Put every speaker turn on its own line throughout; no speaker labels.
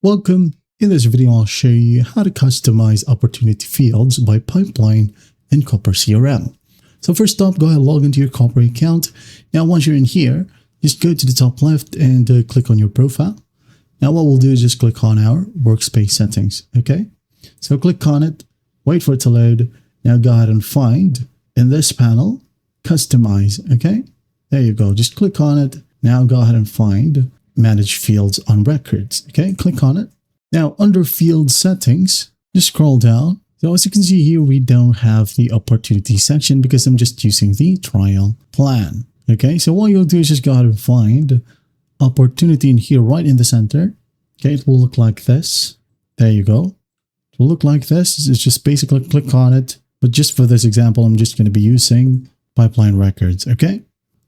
Welcome. In this video, I'll show you how to customize opportunity fields by pipeline in Copper CRM. So first up, go ahead and log into your Copper account. Now, once you're in here, just go to the top left and click on your profile. Now, what we'll do is just click on our workspace settings. Okay, so click on it, wait for it to load. Now go ahead and find in this panel, customize. Okay, there you go. Just click on it. Now go ahead and find manage fields on records. Okay, click on it. Now under field settings, just scroll down. So as you can see here, we don't have the opportunity section because I'm just using the trial plan. Okay, so what you'll do is just go ahead and find opportunity in here right in the center. Okay, it will look like this. There you go. It will look like this. It's just basically click on it. But just for this example, I'm just going to be using pipeline records. Okay.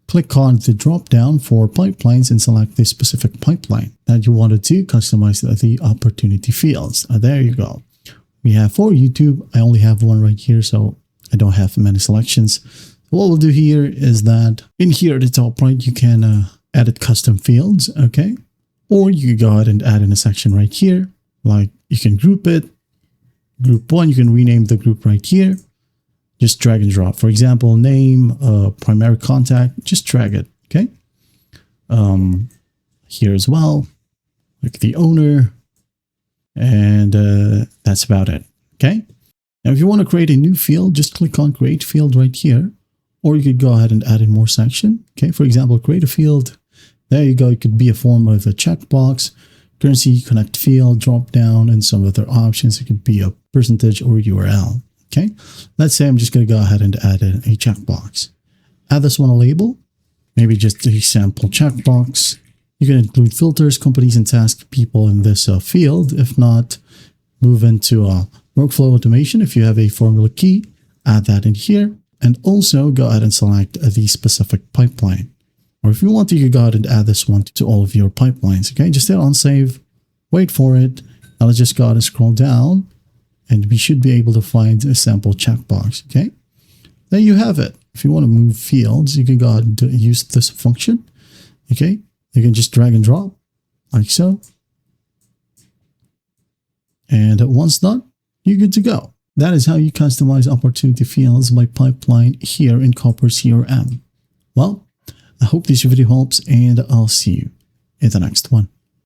Click on the drop down for pipelines and select the specific pipeline that you wanted to customize the opportunity fields. There you go. We have for YouTube. I only have one right here, so I don't have many selections. What we'll do here is that in here at the top right, you can edit custom fields. Okay. Or you can go ahead and add in a section right here. Like you can group it. Group one, you can rename the group right here. Just drag and drop. For example, name, primary contact, just drag it, okay? Here as well, like the owner, and that's about it, okay? Now, if you want to create a new field, just click on create field right here, or you could go ahead and add in more section, okay? For example, create a field. There you go. It could be a form of a checkbox, currency, connect field, drop down, and some other options. It could be a percentage or URL. Okay, let's say I'm just going to go ahead and add in a checkbox. Add this one a label, maybe just a sample checkbox. You can include filters, companies, and task people in this field. If not, move into workflow automation. If you have a formula key, add that in here. And also go ahead and select the specific pipeline. Or if you want to, you can go ahead and add this one to all of your pipelines. Okay, just hit on save, wait for it. Now let's just go ahead and scroll down. And we should be able to find a sample checkbox, okay? There you have it. If you want to move fields, you can go ahead and use this function, okay? You can just drag and drop, like so. And once done, you're good to go. That is how you customize opportunity fields by pipeline here in Copper CRM. Well, I hope this video helps, and I'll see you in the next one.